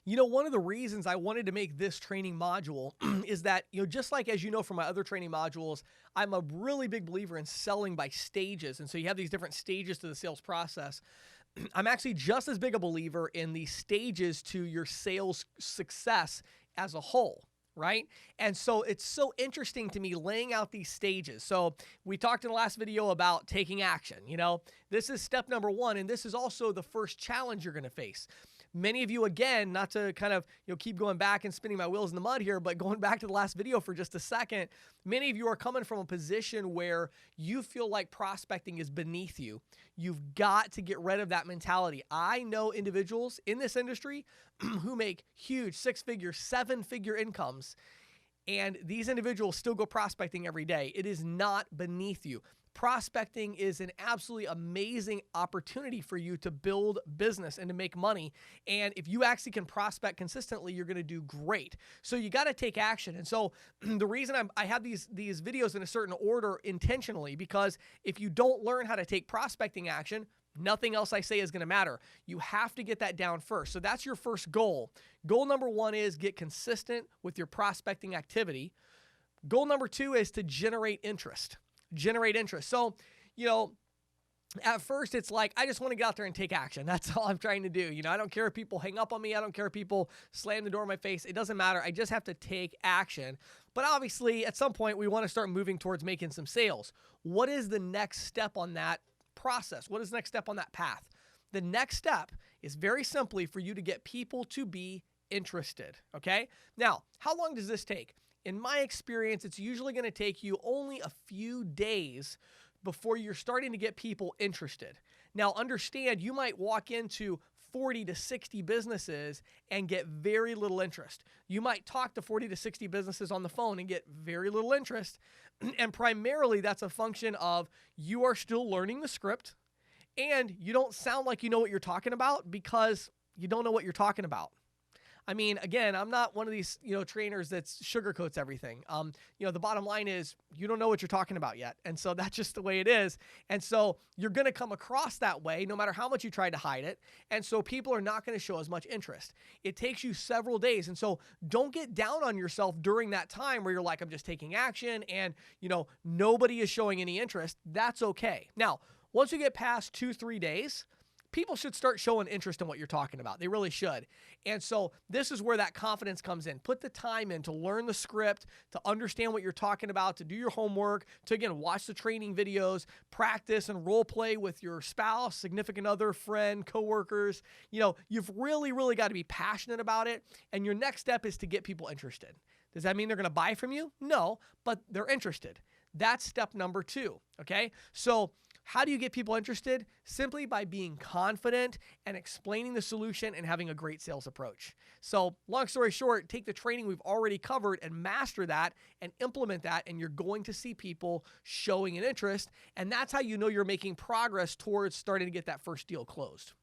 One of the reasons I wanted to make this training module is that, just like as you know from my other training modules, I'm a really big believer in selling by stages. And so you have these different stages to the sales process. I'm actually just as big a believer in the stages to your sales success as a whole. Right. And so it's so interesting to me laying out these stages. So we talked in the last video about taking action. This is step number one. And this is also the first challenge you're going to face. Many of you, again, not to kind of keep going back and spinning my wheels in the mud here, but going back to the last video for just a second, many of you are coming from a position where you feel like prospecting is beneath you. You've got to get rid of that mentality. I know individuals in this industry who make huge 6-figure, 7-figure incomes, and these individuals still go prospecting every day. It is not beneath you. Prospecting is an absolutely amazing opportunity for you to build business and to make money. And if you actually can prospect consistently, you're going to do great. So you got to take action. And so the reason I have these videos in a certain order intentionally, because if you don't learn how to take prospecting action, nothing else I say is going to matter. You have to get that down first. So that's your first goal. Goal number one is get consistent with your prospecting activity. Goal number two is to generate interest. So, at first it's like, I just want to get out there and take action. That's all I'm trying to do. I don't care if people hang up on me. I don't care if people slam the door in my face. It doesn't matter. I just have to take action. But obviously at some point we want to start moving towards making some sales. What is the next step on that process? What is the next step on that path? The next step is very simply for you to get people to be interested. Okay. Now, how long does this take? In my experience, it's usually going to take you only a few days before you're starting to get people interested. Now, understand, you might walk into 40 to 60 businesses and get very little interest. You might talk to 40 to 60 businesses on the phone and get very little interest. And primarily, that's a function of you are still learning the script and you don't sound like you know what you're talking about because you don't know what you're talking about. I mean, again, I'm not one of these, trainers that sugarcoats everything. The bottom line is you don't know what you're talking about yet. And so that's just the way it is. And so you're going to come across that way no matter how much you try to hide it. And so people are not going to show as much interest. It takes you several days. And so don't get down on yourself during that time where you're like, I'm just taking action and, nobody is showing any interest. That's okay. Now, once you get past 2-3 days, people should start showing interest in what you're talking about. They really should. And so this is where that confidence comes in. Put the time in to learn the script, to understand what you're talking about, to do your homework, to, again, watch the training videos, practice and role play with your spouse, significant other, friend, coworkers. You've really, really got to be passionate about it. And your next step is to get people interested. Does that mean they're going to buy from you? No, but they're interested. That's step number 2. Okay. So how do you get people interested? Simply by being confident and explaining the solution and having a great sales approach. So long story short, take the training we've already covered and master that and implement that, and you're going to see people showing an interest. And that's how you know you're making progress towards starting to get that first deal closed.